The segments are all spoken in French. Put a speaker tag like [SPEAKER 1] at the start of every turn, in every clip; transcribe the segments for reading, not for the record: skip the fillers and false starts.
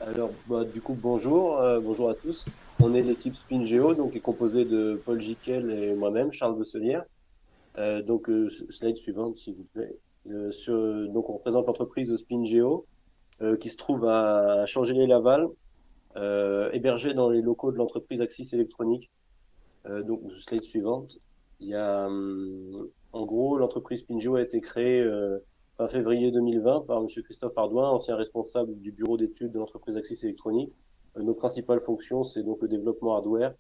[SPEAKER 1] Alors, du coup, bonjour à tous. On est l'équipe SpinGeo, donc qui est composée de Paul Gicquel et moi-même, Charles Desselière. Slide suivante, s'il vous plaît. Donc, on représente l'entreprise SpinGeo, qui se trouve à Changé-les-Laval, hébergée dans les locaux de l'entreprise Axis Électronique. Slide suivante. En gros, l'entreprise SpinGeo a été créée fin février 2020 par Monsieur Christophe Ardouin, ancien responsable du bureau d'études de l'entreprise Axis Électronique. Nos principales fonctions, c'est donc le développement hardware,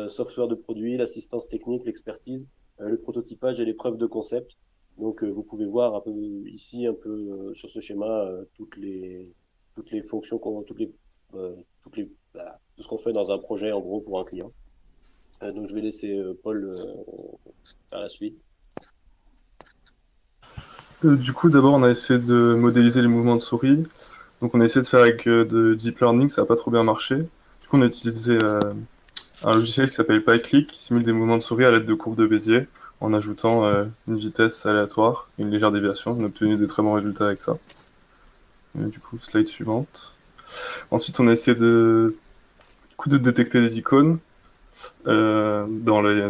[SPEAKER 1] software de produits, l'assistance technique, l'expertise, le prototypage et les preuves de concept. Vous pouvez voir un peu ici, un peu sur ce schéma, toutes les fonctions, tout ce qu'on fait dans un projet, en gros, pour un client. Je vais laisser Paul faire la suite.
[SPEAKER 2] Du coup, d'abord, on a essayé de modéliser les mouvements de souris. Donc, on a essayé de faire avec de deep learning, ça n'a pas trop bien marché. Du coup, on a utilisé un logiciel qui s'appelle PyClick, qui simule des mouvements de souris à l'aide de courbes de Bézier, en ajoutant une vitesse aléatoire et une légère déviation. On a obtenu des très bons résultats avec ça. Du coup, slide suivante. Ensuite, on a essayé de détecter les icônes euh, dans les,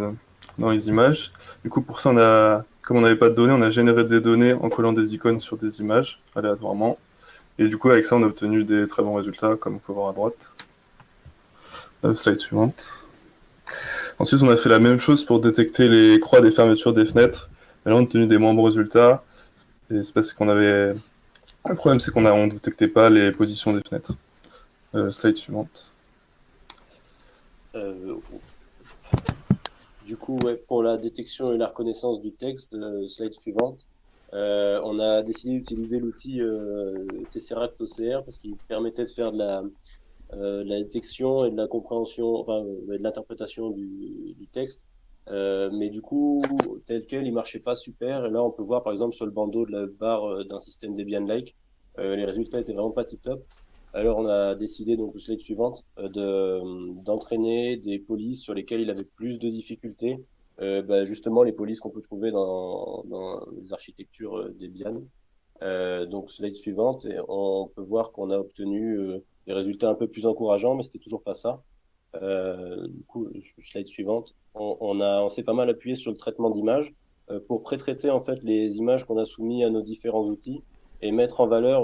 [SPEAKER 2] dans les images. Du coup, pour ça, comme on n'avait pas de données, on a généré des données en collant des icônes sur des images aléatoirement. Et du coup, avec ça, on a obtenu des très bons résultats, comme on peut voir à droite. Slide suivante. Ensuite, on a fait la même chose pour détecter les croix des fermetures des fenêtres. Et là, on a obtenu des moins bons résultats. Et c'est parce qu'on avait. Le problème, c'est qu'on ne détectait pas les positions des fenêtres. Slide suivante.
[SPEAKER 1] Euh, ouais, pour la détection et la reconnaissance du texte, slide suivante, on a décidé d'utiliser l'outil Tesseract OCR parce qu'il permettait de faire de la détection et de la compréhension, enfin, de l'interprétation du texte. Mais du coup, tel quel, il marchait pas super. Et là, on peut voir, par exemple, sur le bandeau de la barre d'un système Debian-like, les résultats étaient vraiment pas tip-top. Alors, on a décidé, donc, au slide suivante, d'entraîner des polices sur lesquelles il avait plus de difficultés. Justement, les polices qu'on peut trouver dans les architectures Debian. Slide suivante, et on peut voir qu'on a obtenu des résultats un peu plus encourageants, mais c'était toujours pas ça. Slide suivante, on s'est pas mal appuyé sur le traitement d'images pour pré-traiter en fait les images qu'on a soumises à nos différents outils et mettre en valeur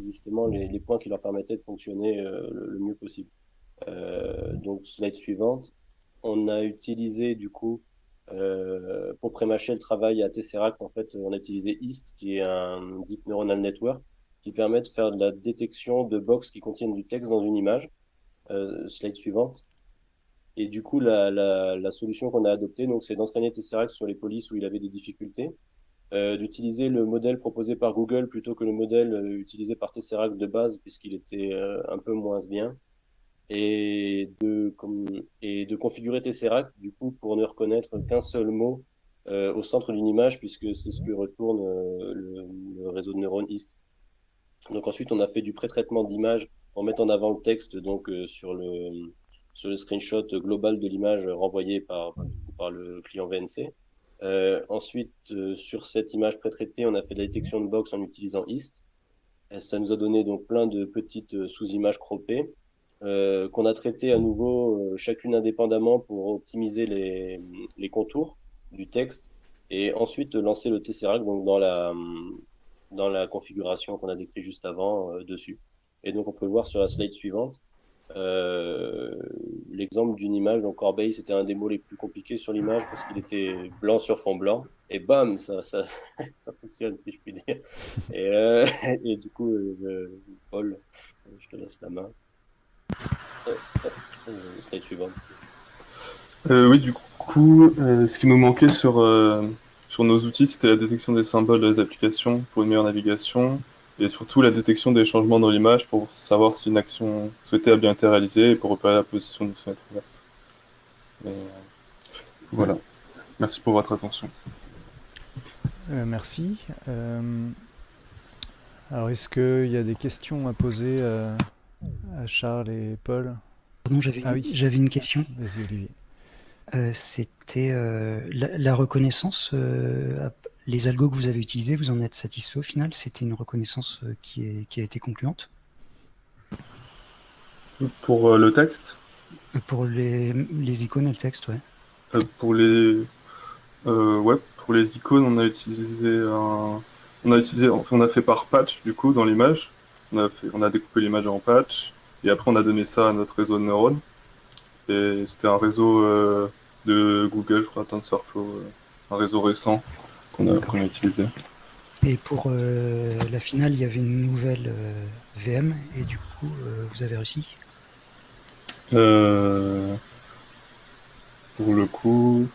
[SPEAKER 1] justement les points qui leur permettaient de fonctionner le mieux possible. Slide suivante, on a utilisé du coup pour pré-mâcher le travail à Tesseract, en fait, on a utilisé EAST, qui est un Deep Neuronal Network, qui permet de faire de la détection de box qui contiennent du texte dans une image. Slide suivante. Et du coup, la solution qu'on a adoptée, donc, c'est d'entraîner Tesseract sur les polices où il avait des difficultés, d'utiliser le modèle proposé par Google plutôt que le modèle utilisé par Tesseract de base, puisqu'il était un peu moins bien, et de configurer Tesseract, du coup, pour ne reconnaître qu'un seul mot au centre d'une image, puisque c'est ce que retourne le réseau de neurones EAST. Donc ensuite, on a fait du pré-traitement d'image en mettant en avant le texte sur le screenshot global de l'image renvoyée par le client VNC. Sur cette image pré-traitée, on a fait de la détection de box en utilisant EAST. Et ça nous a donné donc plein de petites sous-images croppées qu'on a traitées à nouveau chacune indépendamment pour optimiser les contours du texte et ensuite lancer le Tesseract donc dans la configuration qu'on a décrit juste avant dessus. Et donc on peut voir sur la slide suivante euh, l'exemple d'une image. Donc Corbeil, c'était un des mots les plus compliqués sur l'image parce qu'il était blanc sur fond blanc. Et bam, ça fonctionne, si je puis dire. Et, euh, et du coup, Paul, je te laisse la main. Euh, Slide suivante.
[SPEAKER 2] Oui, du coup, ce qui nous manquait sur nos outils, c'était la détection des symboles des applications pour une meilleure navigation et surtout la détection des changements dans l'image pour savoir si une action souhaitée a bien été réalisée et pour repérer la position d'une fenêtre ouverte. Voilà. Merci pour votre attention.
[SPEAKER 3] Merci. Alors, est-ce qu'il y a des questions à poser à Charles et Paul?
[SPEAKER 4] Pardon,
[SPEAKER 3] Ah oui,
[SPEAKER 4] j'avais une question.
[SPEAKER 3] vas-y Olivier.
[SPEAKER 4] C'était la reconnaissance, les algos que vous avez utilisés, vous en êtes satisfait au final? C'était une reconnaissance qui a été concluante?
[SPEAKER 2] Pour le texte,
[SPEAKER 4] Pour les icônes et le texte, ouais.
[SPEAKER 2] pour ouais, pour les icônes, on a fait par patch du coup dans l'image. On a découpé l'image en patch et après on a donné ça à notre réseau de neurones. Et c'était un réseau de Google, je crois, TensorFlow, un réseau récent
[SPEAKER 4] D'accord.
[SPEAKER 2] qu'on a utilisé.
[SPEAKER 4] Et pour la finale, il y avait une nouvelle VM, et du coup, vous avez réussi.
[SPEAKER 2] Euh, pour le coup,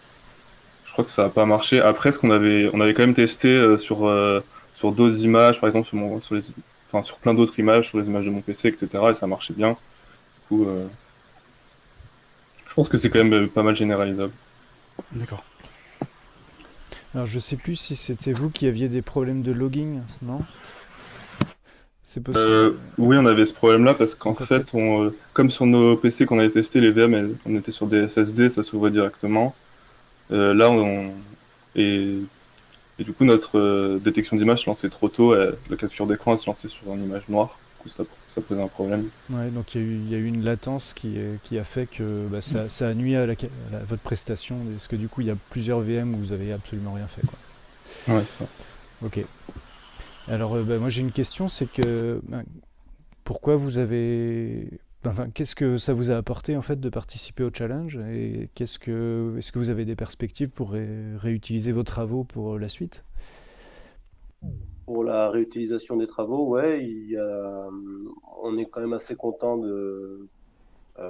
[SPEAKER 2] je crois que ça n'a pas marché. Après, on avait quand même testé sur d'autres images, par exemple enfin, sur plein d'autres images, sur les images de mon PC, etc. Et ça marchait bien. Du coup, je pense que c'est quand même pas mal généralisable.
[SPEAKER 4] D'accord.
[SPEAKER 3] Alors je sais plus si c'était vous qui aviez des problèmes de logging, non? C'est possible.
[SPEAKER 2] Oui, on avait ce problème-là parce qu'en
[SPEAKER 3] Donc en fait,
[SPEAKER 2] fait, comme sur nos PC qu'on avait testé, les VM, on était sur des SSD, ça s'ouvrait directement. Là, et, et du coup, notre détection d'image se lançait trop tôt. La capture d'écran, elle se lançait sur une image noire. Du coup, ça posait un problème.
[SPEAKER 3] ouais, donc il y a eu une latence qui a fait que bah, ça a nuit à votre prestation, parce que du coup il y a plusieurs VM où vous avez absolument rien fait, quoi.
[SPEAKER 2] Ouais, ça.
[SPEAKER 3] Ok. Alors bah, moi j'ai une question, c'est que bah, pourquoi vous avez, enfin, qu'est-ce que ça vous a apporté en fait de participer au challenge et est-ce que vous avez des perspectives pour réutiliser vos travaux pour la suite?
[SPEAKER 1] Pour la réutilisation des travaux, ouais, on est quand même assez content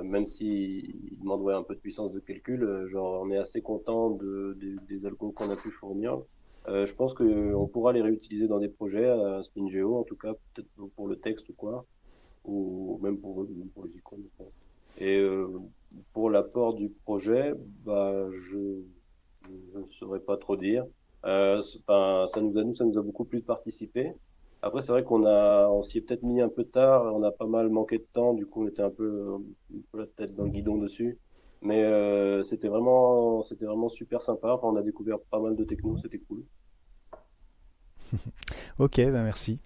[SPEAKER 1] même s'il demande ouais, un peu de puissance de calcul, genre on est assez content des algos qu'on a pu fournir. Je pense qu'on pourra les réutiliser dans des projets, à SpinGeo en tout cas, peut-être pour le texte ou quoi, ou même pour les icônes. Et pour l'apport du projet, bah, je ne saurais pas trop dire. Enfin, ça nous a beaucoup plu de participer. Après, c'est vrai on s'y est peut-être mis un peu tard, on a pas mal manqué de temps, du coup, on était un peu la tête dans le guidon dessus. Mais c'était vraiment super sympa. Enfin, on a découvert pas mal de techno, c'était cool.
[SPEAKER 3] Ok, bah merci.